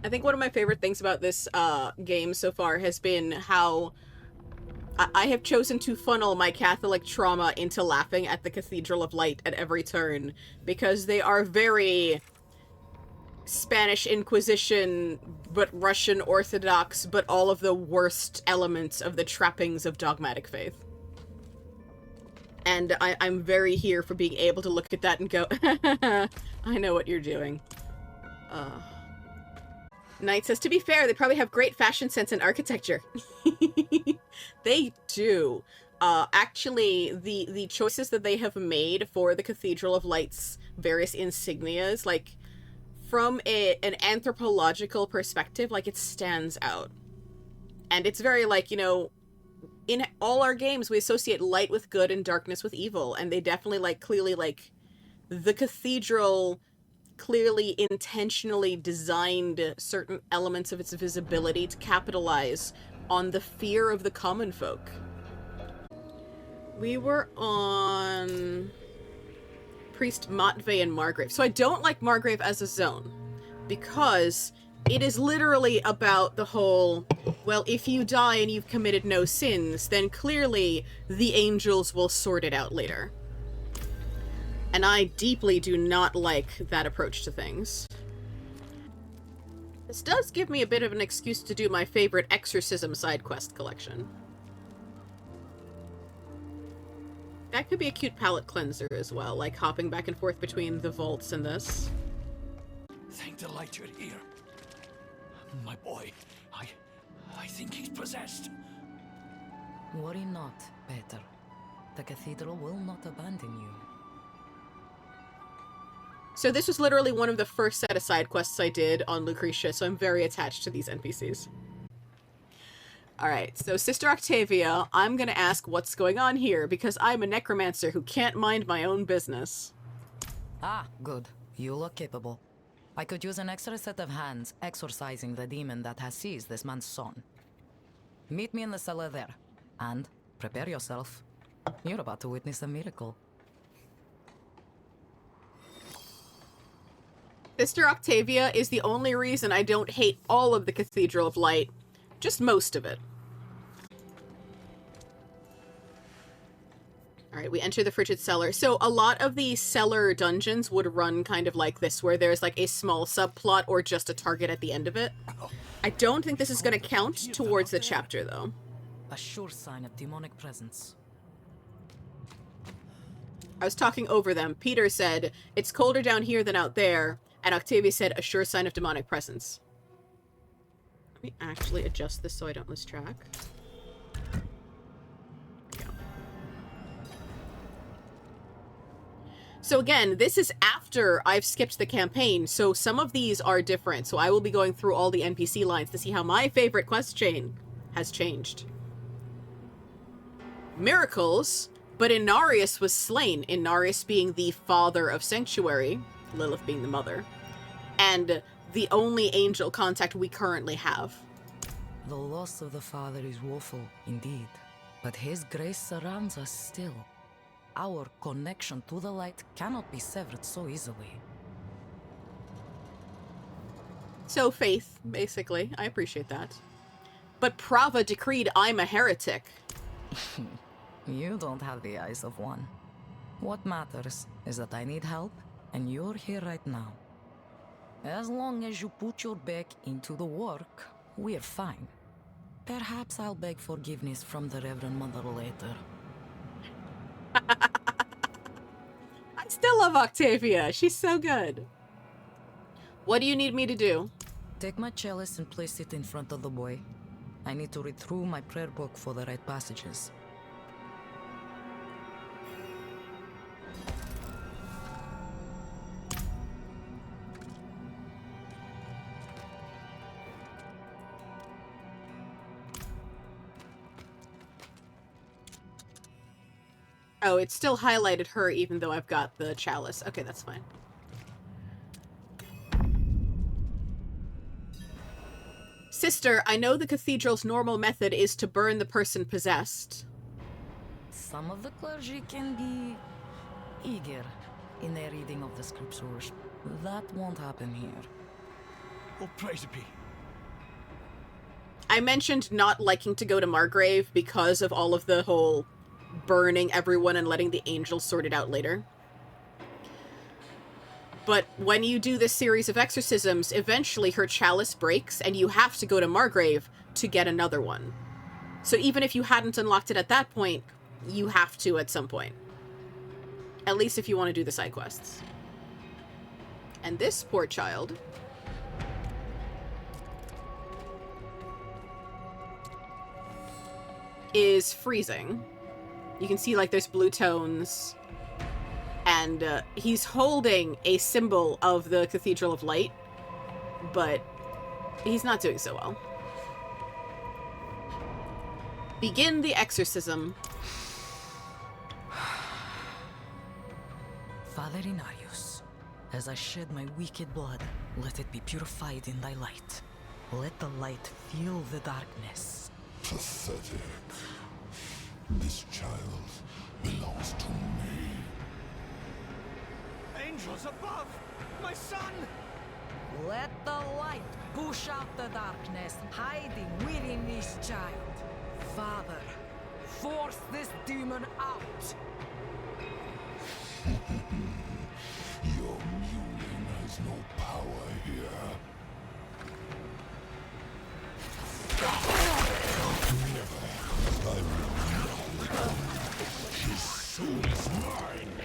I think one of my favorite things about this game so far has been how I have chosen to funnel my Catholic trauma into laughing at the Cathedral of Light at every turn, because they are very Spanish Inquisition, but Russian Orthodox, but all of the worst elements of the trappings of dogmatic faith. And I'm very here for being able to look at that and go, I know what you're doing. Knight says, to be fair, they probably have great fashion sense and architecture. They do. Actually, the choices that they have made for the Cathedral of Light's various insignias, like, from an anthropological perspective, like, it stands out. And it's very, like, you know, in all our games, we associate light with good and darkness with evil, and they definitely, like, clearly, like, the cathedral clearly intentionally designed certain elements of its visibility to capitalize on the fear of the common folk. We were on Priest Matvey and Margrave. So I don't like Margrave as a zone, because it is literally about the whole, well, if you die and you've committed no sins, then clearly the angels will sort it out later. And I deeply do not like that approach to things. This does give me a bit of an excuse to do my favorite Exorcism side quest collection. That could be a cute palate cleanser as well, like hopping back and forth between the vaults and this. Thank the light you're here. My boy, I think he's possessed. Worry not, Peter. The cathedral will not abandon you. So this was literally one of the first set of side quests I did on Lucretia, so I'm very attached to these NPCs. Alright, so Sister Octavia, I'm gonna ask what's going on here, because I'm a necromancer who can't mind my own business. Ah, good. You look capable. I could use an extra set of hands exorcising the demon that has seized this man's son. Meet me in the cellar there, and prepare yourself. You're about to witness a miracle. Sister Octavia is the only reason I don't hate all of the Cathedral of Light. Just most of it. Alright, we enter the frigid cellar. So a lot of the cellar dungeons would run kind of like this, where there's like a small subplot or just a target at the end of it. I don't think this is going to count towards the chapter, though. A sure sign of demonic presence. I was talking over them. Peter said, it's colder down here than out there, and Octavia said, a sure sign of demonic presence. Let me actually adjust this so I don't lose track. So again, this is after I've skipped the campaign, so some of these are different, so I will be going through all the NPC lines to see how my favorite quest chain has changed. Miracles, but Inarius was slain, Inarius being the father of Sanctuary, Lilith being the mother, and the only angel contact we currently have. The loss of the father is woeful, indeed, but his grace surrounds us still. Our connection to the light cannot be severed so easily. So faith, basically. I appreciate that. But Prava decreed I'm a heretic. You don't have the eyes of one. What matters is that I need help, and you're here right now. As long as you put your back into the work, we're fine. Perhaps I'll beg forgiveness from the Reverend Mother later. I still love Octavia. She's so good. What do you need me to do? Take my chalice and place it in front of the boy. I need to read through my prayer book for the right passages. Oh, it still highlighted her even though I've got the chalice. Okay, that's fine. Sister, I know the cathedral's normal method is to burn the person possessed. Some of the clergy can be eager in their reading of the scriptures. That won't happen here. Oh, praise be. I mentioned not liking to go to Margrave because of all of the whole burning everyone and letting the angels sort it out later. But when you do this series of exorcisms, eventually her chalice breaks and you have to go to Margrave to get another one. So even if you hadn't unlocked it at that point, you have to at some point. At least if you want to do the side quests. And this poor child is freezing. You can see like there's blue tones. And he's holding a symbol of the Cathedral of Light, but he's not doing so well. Begin the exorcism. Father Inarius, as I shed my wicked blood, let it be purified in thy light. Let the light feel the darkness. Pathetic. This child belongs to me. Angels above! My son! Let the light push out the darkness hiding within this child. Father, force this demon out. Your mewling has no power here. Never. I will not. His soul is mine.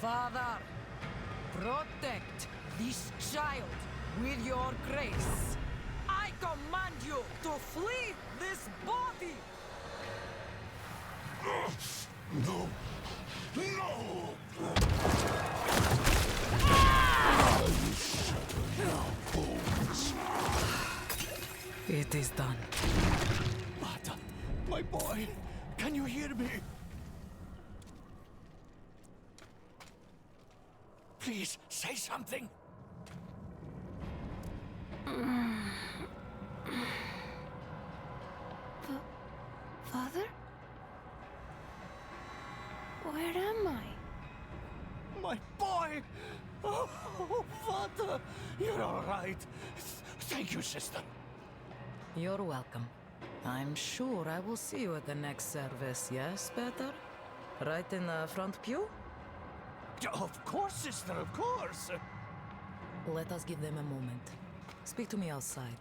Father, protect this child with your grace. I command you to flee this body. No. No! I will shatter your bones. It is done. Marta, my boy, can you hear me? Please, say something. Father? Where am I? My boy! Oh, Father, you're all right. Thank you, sister. You're welcome. I'm sure I will see you at the next service, yes, Peter? Right in the front pew? Of course, sister, of course. Let us give them a moment. Speak to me outside.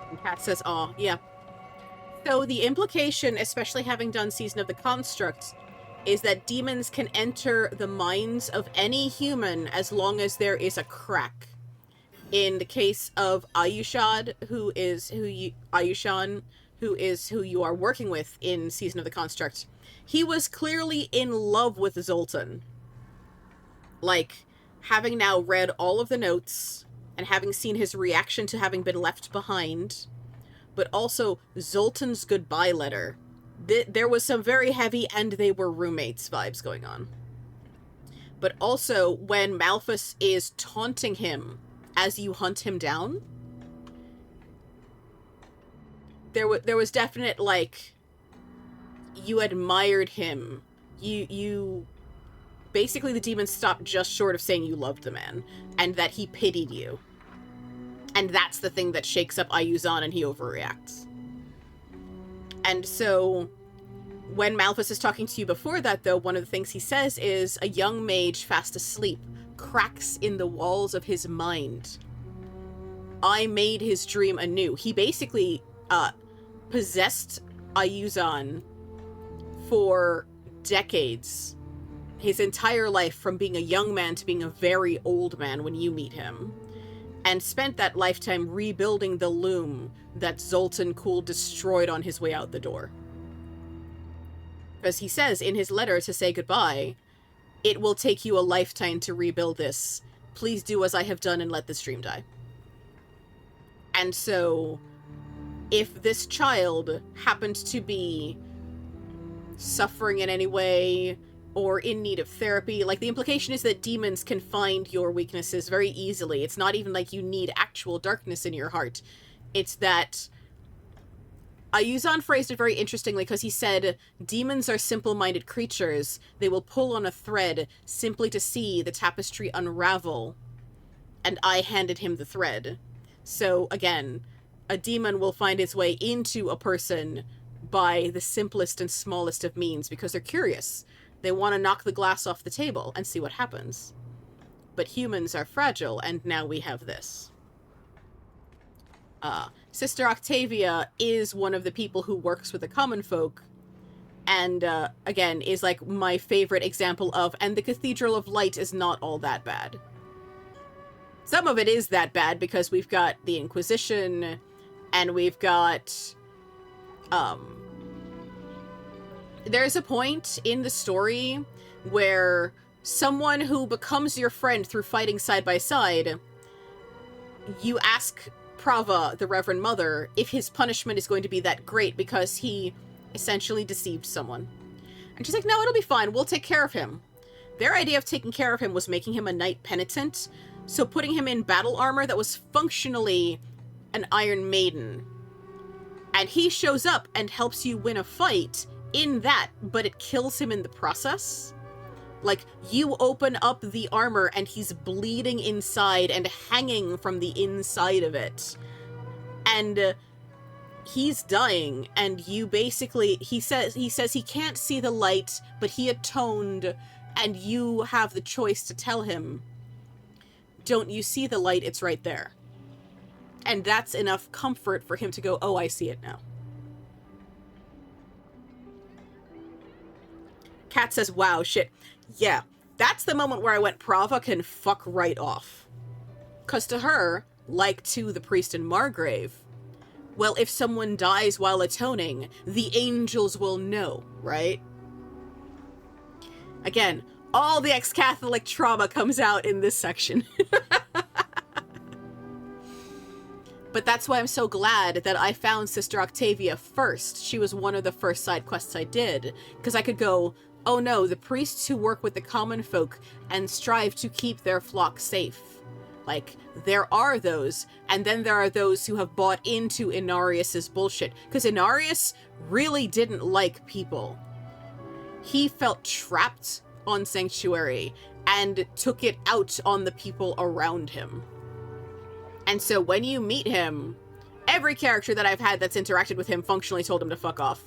And Kat says, "Aw, yeah." So the implication, especially having done Season of the Construct, is that demons can enter the minds of any human as long as there is a crack. In the case of Ayushad, who is who you are working with in Season of the Construct, he was clearly in love with Zoltan. Like, having now read all of the notes and having seen his reaction to having been left behind, but also Zoltan's goodbye letter. There was some very heavy and they were roommates vibes going on. But also, when Malphus is taunting him as you hunt him down, there was definite, like, you admired him. You basically, the demons stopped just short of saying you loved the man, and that he pitied you. And that's the thing that shakes up Ayuzan and he overreacts. And so, when Malphus is talking to you before that, though, one of the things he says is, a young mage fast asleep, cracks in the walls of his mind. I made his dream anew. He basically, possessed Ayuzan for decades. His entire life, from being a young man to being a very old man when you meet him. And spent that lifetime rebuilding the loom that Zoltan Kuhl destroyed on his way out the door. Because he says in his letter to say goodbye, it will take you a lifetime to rebuild this. Please do as I have done and let this dream die. And so, if this child happened to be suffering in any way, or in need of therapy, like, the implication is that demons can find your weaknesses very easily. It's not even like you need actual darkness in your heart. It's that Yuzan phrased it very interestingly because he said, demons are simple-minded creatures. They will pull on a thread simply to see the tapestry unravel. And I handed him the thread. So, again, a demon will find its way into a person by the simplest and smallest of means because they're curious. They want to knock the glass off the table and see what happens. But humans are fragile, and now we have this. Sister Octavia is one of the people who works with the common folk, and, again, is, like, my favorite example of, and the Cathedral of Light is not all that bad. Some of it is that bad because we've got the Inquisition, and we've got, there's a point in the story where someone who becomes your friend through fighting side by side, you ask Prava, the Reverend Mother, if his punishment is going to be that great because he essentially deceived someone. And she's like, no, it'll be fine. We'll take care of him. Their idea of taking care of him was making him a knight penitent, so putting him in battle armor that was functionally an Iron Maiden. And he shows up and helps you win a fight in that, but it kills him in the process. Like, you open up the armor and he's bleeding inside and hanging from the inside of it. And he's dying, and you basically, he says he can't see the light, but he atoned, and you have the choice to tell him, don't you see the light? It's right there. And that's enough comfort for him to go, oh, I see it now. Kat says, wow, shit. Yeah, that's the moment where I went, Prava can fuck right off. Because to her, like to the priest in Margrave, well, if someone dies while atoning, the angels will know, right? Again, all the ex-Catholic trauma comes out in this section. But that's why I'm so glad that I found Sister Octavia first. She was one of the first side quests I did, because I could go, oh no, the priests who work with the common folk and strive to keep their flock safe. Like, there are those, and then there are those who have bought into Inarius's bullshit, because Inarius really didn't like people. He felt trapped on Sanctuary, and took it out on the people around him. And so when you meet him, every character that I've had that's interacted with him functionally told him to fuck off.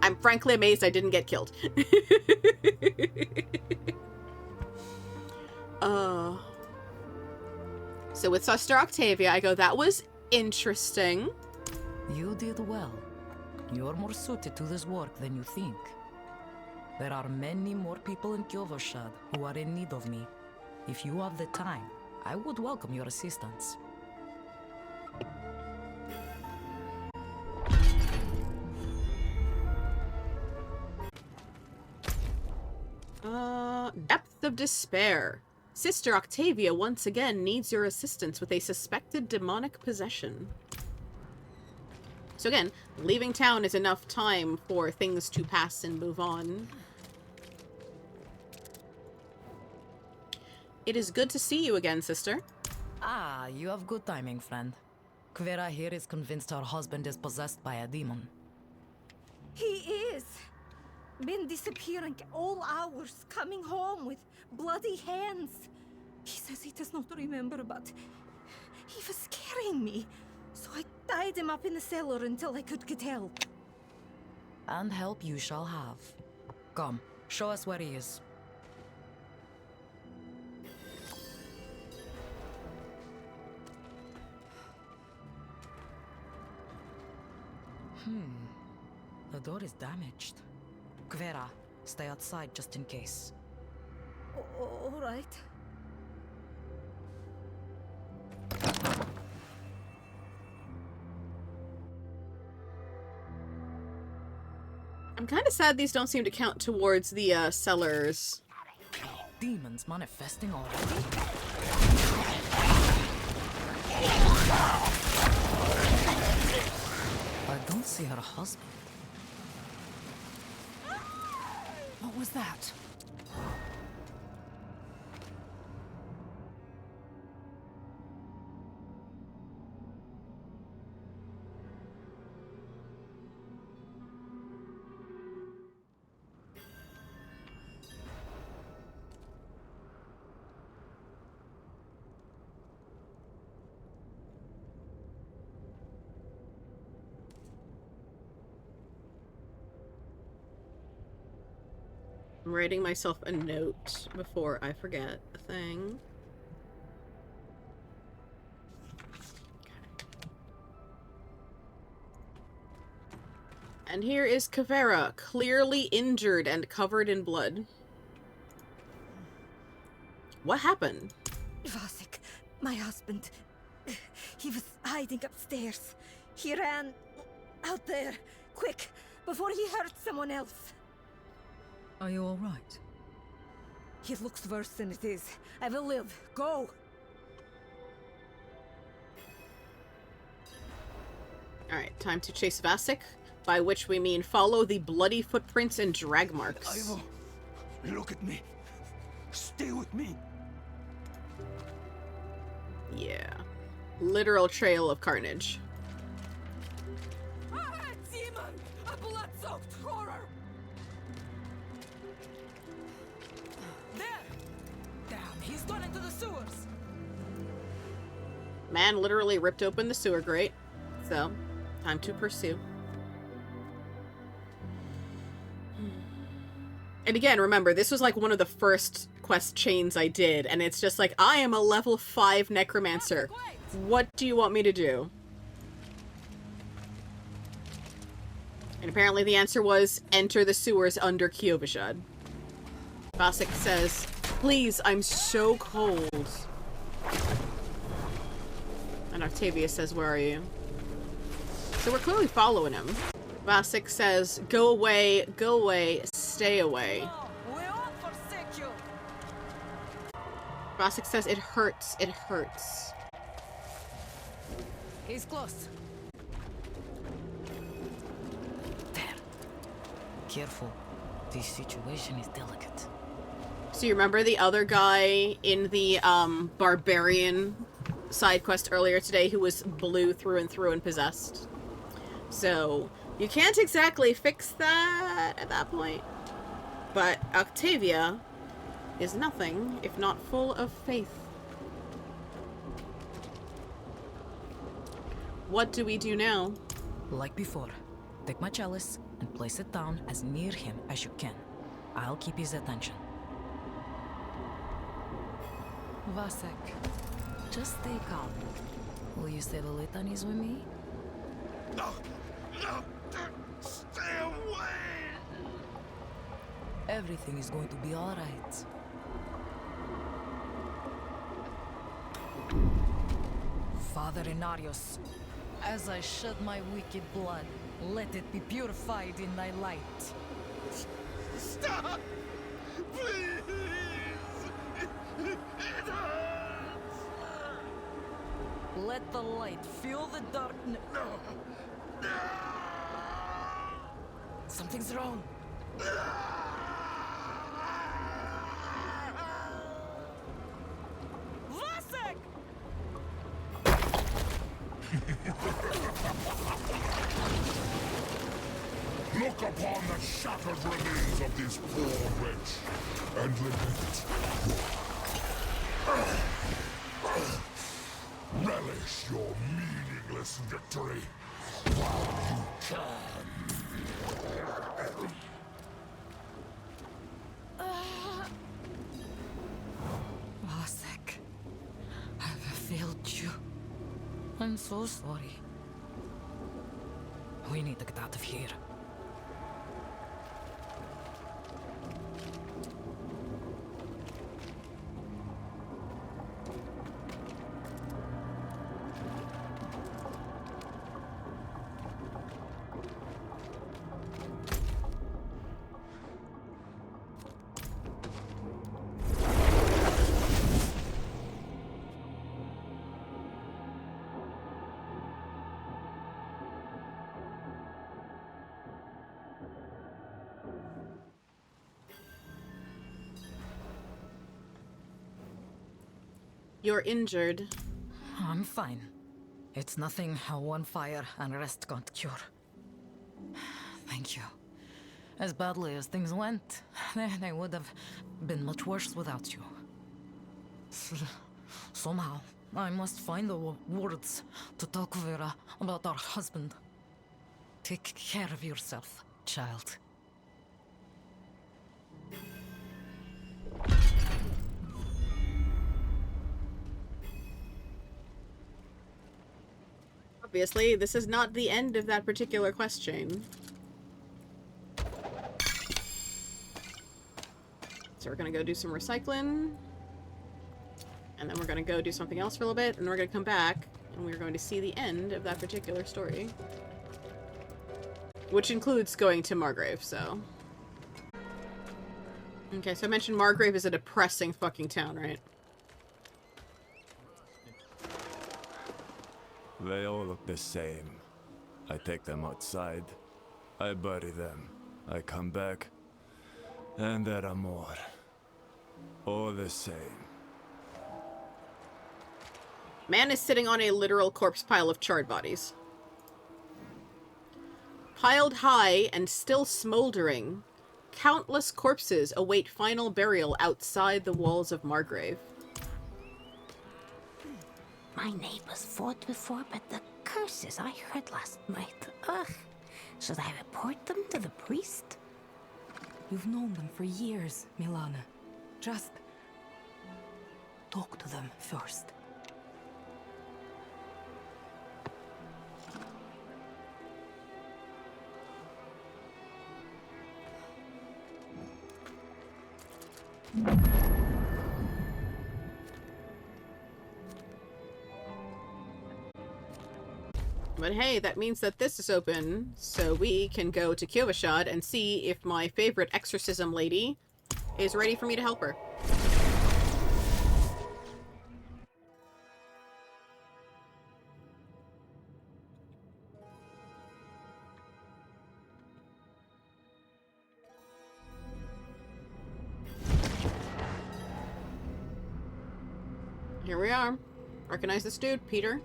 I'm frankly amazed I didn't get killed. So with Sister Octavia, I go, that was interesting. You did well. You're more suited to this work than you think. There are many more people in Kyovoshad who are in need of me. If you have the time, I would welcome your assistance. Depth of Despair. Sister Octavia once again needs your assistance with a suspected demonic possession. So again, leaving town is enough time for things to pass and move on. It is good to see you again, sister. Ah, you have good timing, friend. Kvera here is convinced her husband is possessed by a demon. He is. Been disappearing all hours, coming home with bloody hands. He says he does not remember, but he was scaring me. So I tied him up in the cellar until I could get help. And help you shall have. Come, show us where he is. The door is damaged. Kvera, stay outside just in case. All right. I'm kind of sad these don't seem to count towards the cellars. Demons manifesting already? I don't see her husband. What was that? I'm writing myself a note before I forget a thing. And here is Kavera, clearly injured and covered in blood. What happened? Vasek, my husband. He was hiding upstairs. He ran out there, quick, before he hurt someone else. Are you all right? He looks worse than it is. I will live. Go! Alright, time to chase Vasek, by which we mean follow the bloody footprints and drag marks. Ivo, look at me. Stay with me. Yeah. Literal trail of carnage. Ah, demon! A blood-soaked horror! There! Damn, he's gone into the sewers! Man literally ripped open the sewer grate. So, time to pursue. And again, remember, this was like one of the first quest chains I did, and it's just like, I am a level 5 necromancer. What do you want me to do? And apparently the answer was, enter the sewers under Kyovashad. Vasek says, please, I'm so cold. And Octavia says, where are you? So we're clearly following him. Vasek says, go away, stay away. We won't forsake you! Vasek says, it hurts, it hurts. He's close. There. Careful. This situation is delicate. So you remember the other guy in the barbarian side quest earlier today who was blue through and possessed? So you can't exactly fix that at that point. But Octavia is nothing if not full of faith. What do we do now? Like before, take my chalice and place it down as near him as you can. I'll keep his attention. Vasek, just stay calm. Will you say the litanies with me? No! No! Stay away! Everything is going to be all right. Father Inarius, as I shed my wicked blood, let it be purified in thy light. Stop! Please! It hurts! Let the light fill the darkness. No! No! Something's wrong. Vasek! Look upon the shattered remains of this poor wretch and lament. Relish your meaningless victory while you can. Vasek, I've failed you. I'm so sorry. We need to get out of here. You're injured. I'm fine. It's nothing one fire and rest can't cure. Thank you. As badly as things went, they would have been much worse without you. Somehow, I must find the words to tell Vera about our husband. Take care of yourself, child. Obviously, this is not the end of that particular quest chain. So we're gonna go do some recycling. And then we're gonna go do something else for a little bit, and then we're gonna come back, and we're going to see the end of that particular story. Which includes going to Margrave, so... Okay, so I mentioned Margrave is a depressing fucking town, right? They all look the same. I take them outside. I bury them. I come back. And there are more. All the same. Man is sitting on a literal corpse pile of charred bodies. Piled high and still smoldering, countless corpses await final burial outside the walls of Margrave. My neighbors fought before, but the curses I heard last night. Ugh. Should I report them to the priest? You've known them for years, Milana. Just talk to them first. But hey, that means that this is open, so we can go to Kyovashad and see if my favorite exorcism lady is ready for me to help her. Here we are. Recognize this dude, Peter.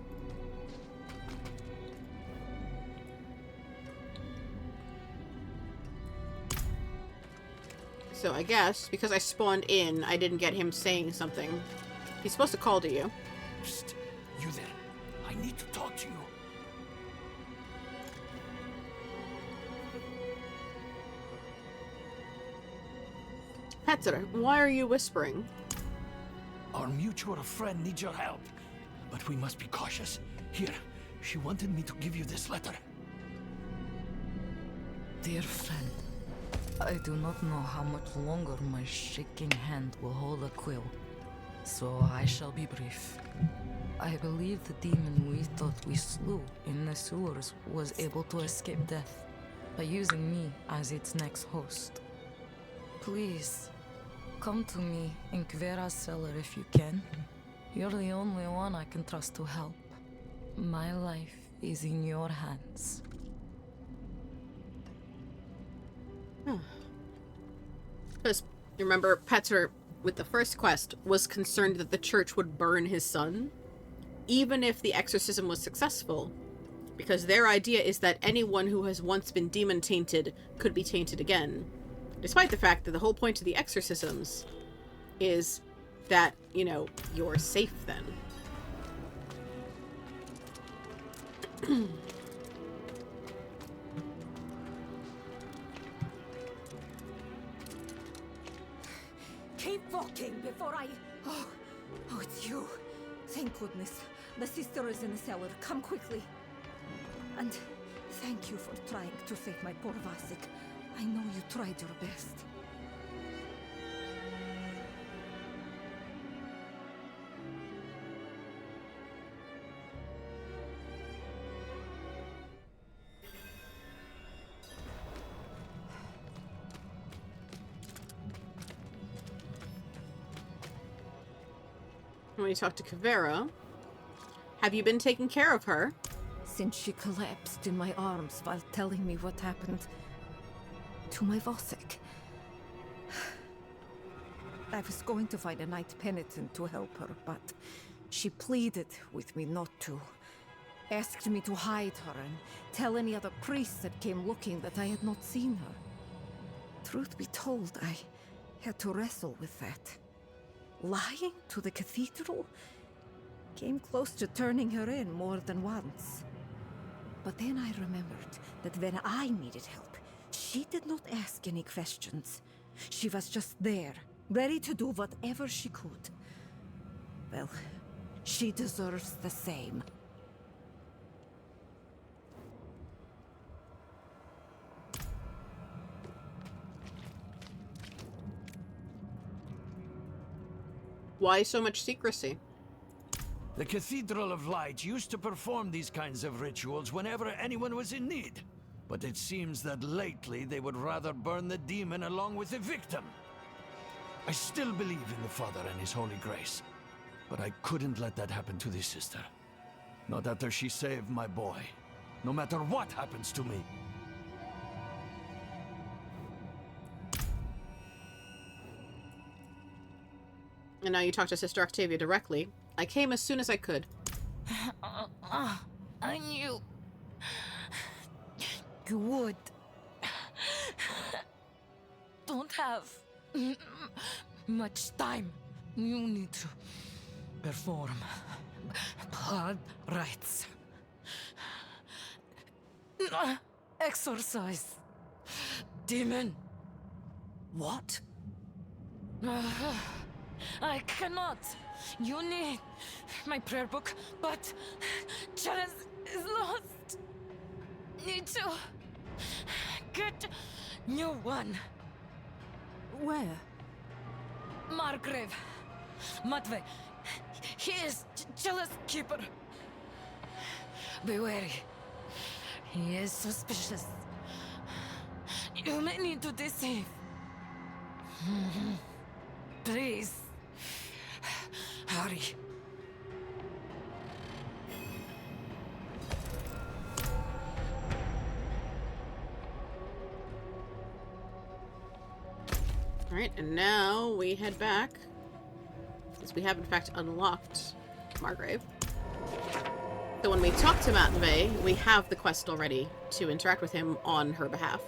So I guess, because I spawned in, I didn't get him saying something. He's supposed to call to you. Psst, you there. I need to talk to you. Petzler, why are you whispering? Our mutual friend needs your help, but we must be cautious. Here, she wanted me to give you this letter. Dear friend, I do not know how much longer my shaking hand will hold a quill, so I shall be brief. I believe the demon we thought we slew in the sewers was able to escape death by using me as its next host. Please, come to me in Kvera's cellar if you can. You're the only one I can trust to help. My life is in your hands. Because, remember, Petzler, with the first quest, was concerned that the church would burn his son, even if the exorcism was successful. Because their idea is that anyone who has once been demon-tainted could be tainted again. Despite the fact that the whole point of the exorcisms is that, you know, you're safe then. Keep walking before I... Oh, it's you. Thank goodness. The sister is in the cellar. Come quickly. And thank you for trying to save my poor Vasek. I know you tried your best. When you talk to Kavera, have you been taking care of her? Since she collapsed in my arms while telling me what happened to my Vasek. I was going to find a knight penitent to help her, but she pleaded with me not to. Asked me to hide her and tell any other priests that came looking that I had not seen her. Truth be told, I had to wrestle with that. Lying to the cathedral came close to turning her in more than once. But then I remembered that when I needed help, she did not ask any questions. She was just there, ready to do whatever she could. Well, she deserves the same. why so much secrecy? The Cathedral of Light used to perform these kinds of rituals whenever anyone was in need. But it seems that lately they would rather burn the demon along with the victim. I still believe in the Father and His Holy Grace, but I couldn't let that happen to this sister. Not after she saved my boy. No matter what happens to me. And now you talk to Sister Octavia directly. I came as soon as I could. I knew you would. Don't have much time. You need to perform blood rites. Exorcise. Demon. What? I cannot. You need my prayer book, but Chalice is lost. Need to get new one. Where? Margrave. Matvey. He is Chalice keeper. Be wary. He is suspicious. You may need to deceive. Please. Hurry. Alright, and now we head back. Because we have in fact unlocked Margrave. So when we talk to Matvey, we have the quest already to interact with him on her behalf.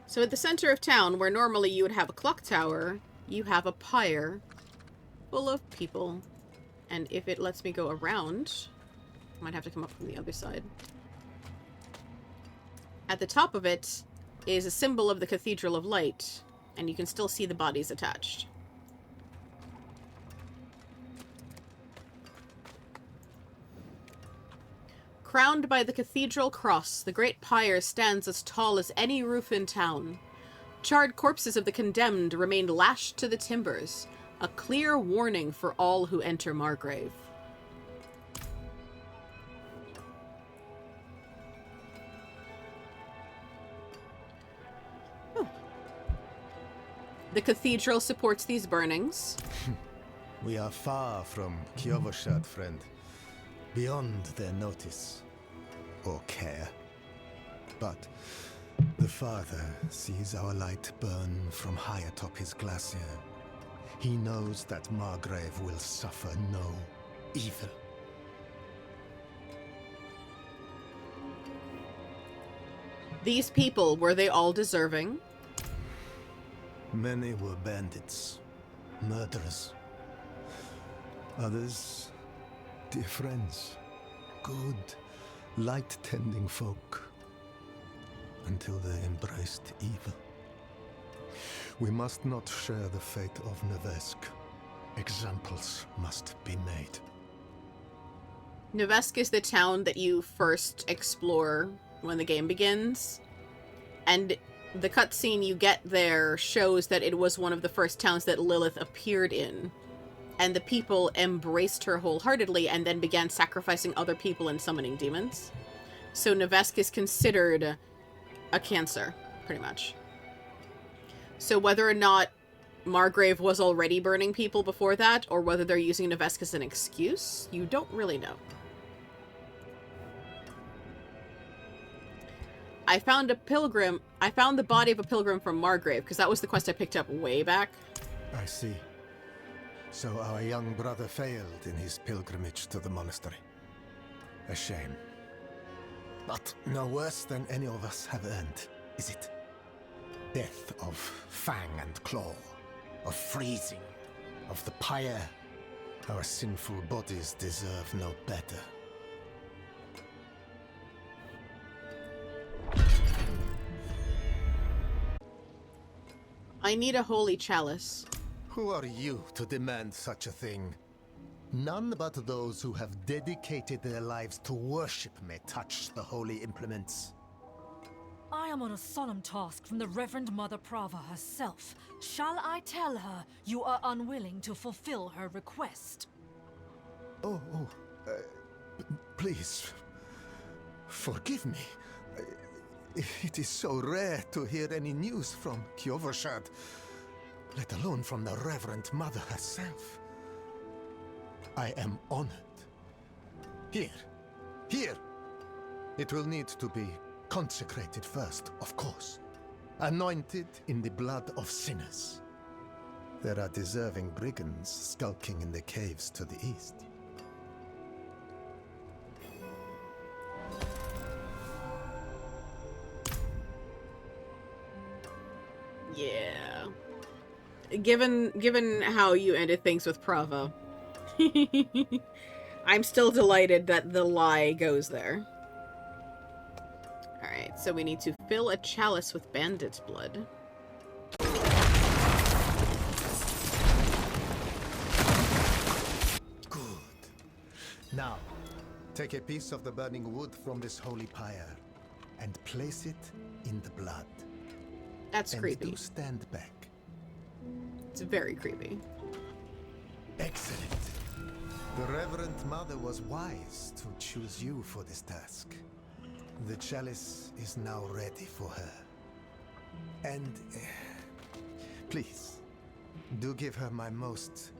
So at the center of town, where normally you would have a clock tower, you have a pyre full of people. And if it lets me go around, I might have to come up from the other side. At the top of it is a symbol of the Cathedral of Light, and you can still see the bodies attached. Crowned by the cathedral cross, the great pyre stands as tall as any roof in town. Charred corpses of the condemned remained lashed to the timbers, a clear warning for all who enter Margrave. Oh. The cathedral supports these burnings. We are far from Kiovoshad, friend. Beyond their notice or care. But the Father sees our light burn from high atop his glacier. He knows that Margrave will suffer no evil. These people, were they all deserving? Many were bandits, murderers. Others, dear friends, good, light-tending folk, until they embraced evil. We must not share the fate of Nevesk. Examples must be made. Nevesk is the town that you first explore when the game begins, and the cutscene you get there shows that it was one of the first towns that Lilith appeared in. And the people embraced her wholeheartedly and then began sacrificing other people and summoning demons. So Nevesk is considered a cancer, pretty much. So whether or not Margrave was already burning people before that, or whether they're using Nevesk as an excuse, you don't really know. I found the body of a pilgrim from Margrave, because that was the quest I picked up way back. I see. So our young brother failed in his pilgrimage to the monastery. A shame. But no worse than any of us have earned, is it? Death of fang and claw, of freezing, of the pyre. Our sinful bodies deserve no better. I need a holy chalice. Who are you to demand such a thing? None but those who have dedicated their lives to worship may touch the holy implements. I am on a solemn task from the Reverend Mother Prava herself. Shall I tell her you are unwilling to fulfill her request? Please, forgive me. It is so rare to hear any news from Kjovershad, let alone from the Reverend Mother herself. I am honored. Here. It will need to be consecrated first, of course. Anointed in the blood of sinners. There are deserving brigands skulking in the caves to the east. Yeah. Given how you ended things with Prava, I'm still delighted that the lie goes there. Alright, so we need to fill a chalice with bandit blood. Good. Now, take a piece of the burning wood from this holy pyre and place it in the blood. That's creepy. And do stand back. It's very creepy. Excellent. The Reverend Mother was wise to choose you for this task. The chalice is now ready for her. And please, do give her my most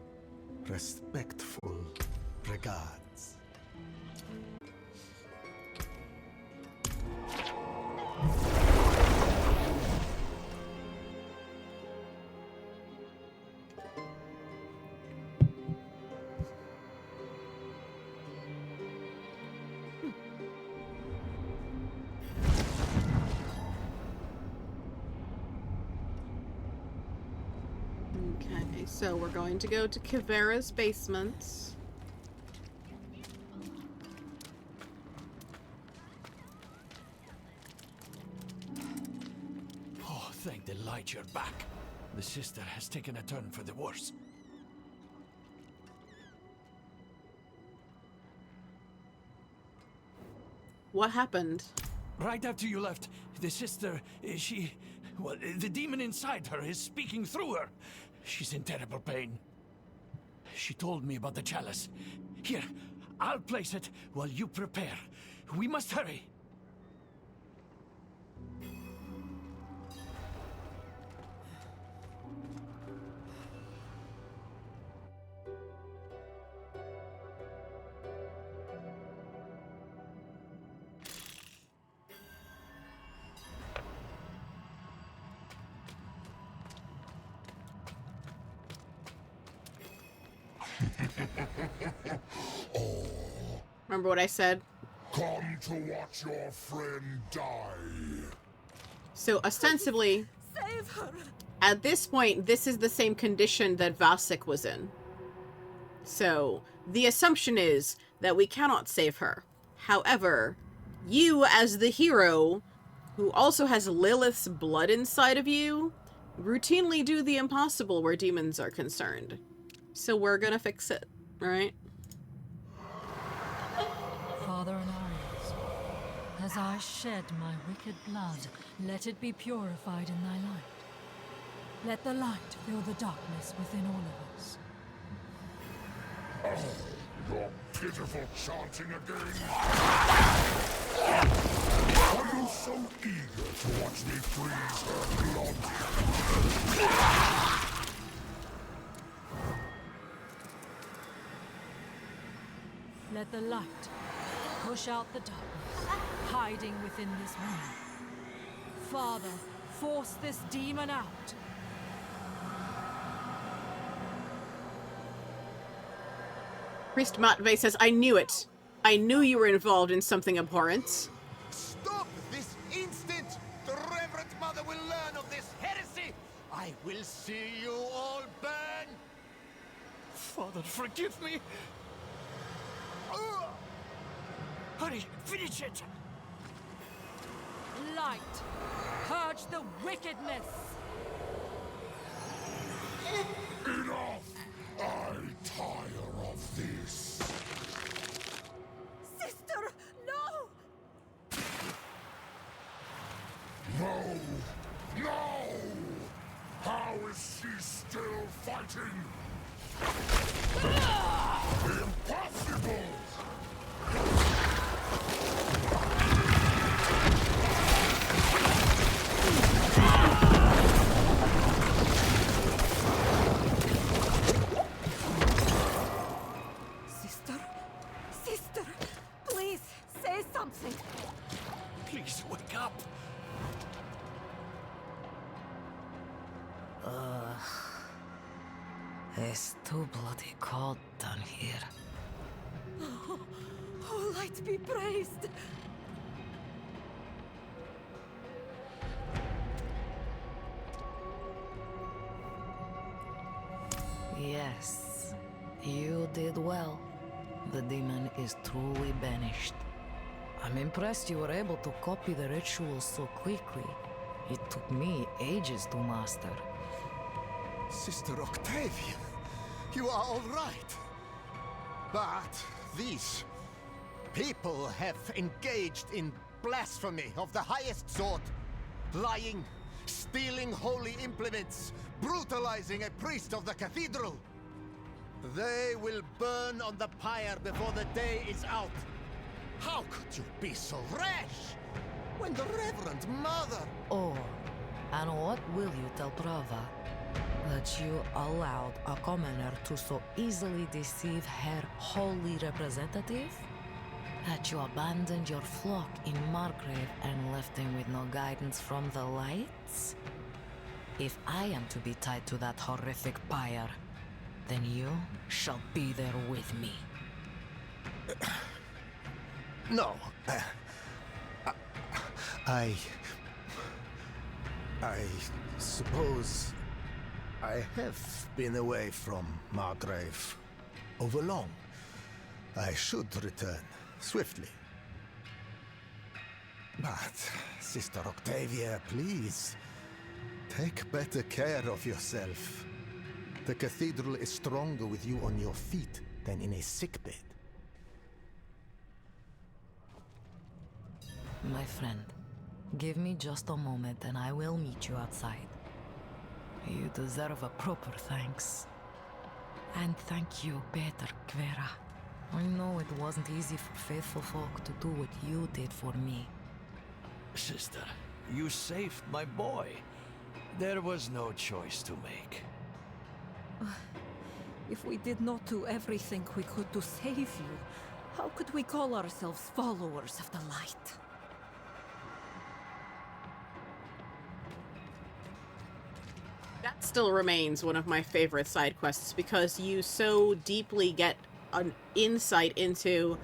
respectful regards. Okay, so we're going to go to Kivera's basement. Oh, thank the light you're back. The sister has taken a turn for the worse. What happened? Right after you left, the sister, well, the demon inside her is speaking through her. She's in terrible pain. She told me about the chalice. Here, I'll place it while you prepare. We must hurry. Remember what I said? Come to watch your friend die. So ostensibly, Save her! at this point, this is the same condition that Vasek was in. So the assumption is that we cannot save her. However, you as the hero, who also has Lilith's blood inside of you, routinely do the impossible where demons are concerned. So we're gonna fix it, alright? Father and Arius, as I shed my wicked blood, let it be purified in thy light. Let the light fill the darkness within all of us. Oh, your pitiful chanting again. Are you so eager to watch me freeze her blood? Let the light push out the darkness, hiding within this room. Father, force this demon out. Priest Matvey says, I knew it. I knew you were involved in something abhorrent. Stop this instant! The Reverend Mother will learn of this heresy! I will see you all burn! Father, forgive me. Hurry, finish it! Light, purge the wickedness. Enough! I tire of this. She's still fighting! Impossible! Sister? Sister! Please, say something! Please wake up. It's too bloody cold down here. Oh, light be praised! Yes, you did well. The demon is truly banished. I'm impressed you were able to copy the rituals so quickly. It took me ages to master. Sister Octavia, you are all right. But these people have engaged in blasphemy of the highest sort. Lying, stealing holy implements, brutalizing a priest of the cathedral. They will burn on the pyre before the day is out. How could you be so rash when the Reverend Mother... Oh, and what will you tell Prava? That you allowed a commoner to so easily deceive her holy representative? That you abandoned your flock in Margrave and left them with no guidance from the lights? If I am to be tied to that horrific pyre, then you shall be there with me. No. I suppose I have been away from Margrave overlong. I should return swiftly. But, Sister Octavia, please, take better care of yourself. The cathedral is stronger with you on your feet than in a sickbed. My friend, give me just a moment and I will meet you outside. You deserve a proper thanks. And thank you, Peter Kvera. I know it wasn't easy for faithful folk to do what you did for me. Sister, you saved my boy. There was no choice to make. If we did not do everything we could to save you, how could we call ourselves followers of the light? That still remains one of my favorite side quests because you so deeply get an insight into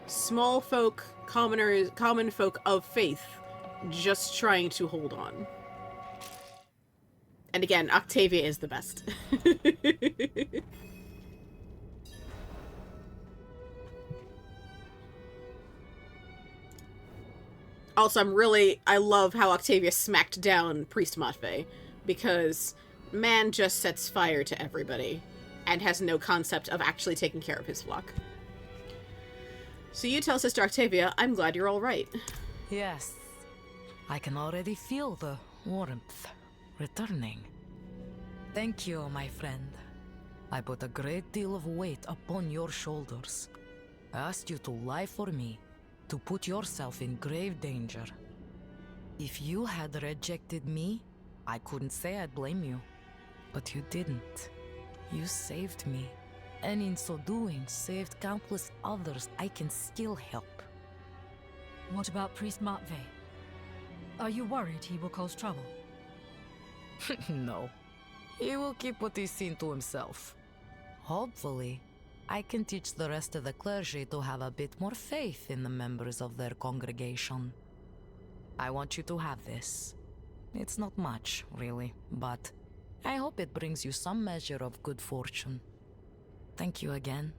small folk, common folk of faith just trying to hold on. And again, Octavia is the best. Also, I love how Octavia smacked down Priest Matve, because man just sets fire to everybody and has no concept of actually taking care of his flock. So you tell Sister Octavia, I'm glad you're all right. Yes, I can already feel the warmth returning. Thank you, my friend. I put a great deal of weight upon your shoulders. I asked you to lie for me, to put yourself in grave danger. If you had rejected me, I couldn't say I'd blame you. But you didn't. You saved me. And in so doing, saved countless others I can still help. What about Priest Matve? Are you worried he will cause trouble? No. He will keep what he's seen to himself. Hopefully, I can teach the rest of the clergy to have a bit more faith in the members of their congregation. I want you to have this. It's not much, really, but I hope it brings you some measure of good fortune. Thank you again.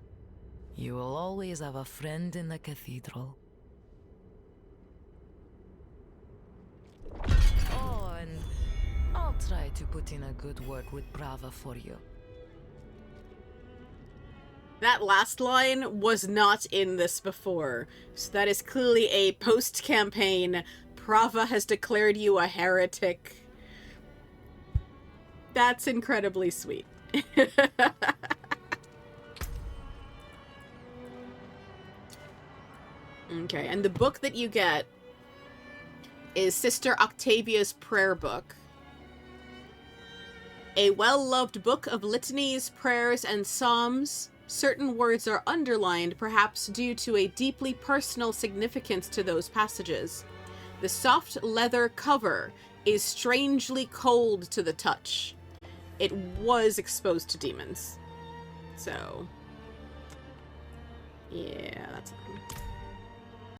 You will always have a friend in the cathedral. Oh, and I'll try to put in a good word with Prava for you. That last line was not in this before, so that is clearly a post-campaign, Prava has declared you a heretic That's incredibly sweet. Okay, and the book that you get is Sister Octavia's prayer book. A well-loved book of litanies, prayers, and psalms. Certain words are underlined, perhaps due to a deeply personal significance to those passages. The soft leather cover is strangely cold to the touch. It was exposed to demons. So, yeah, that's fine.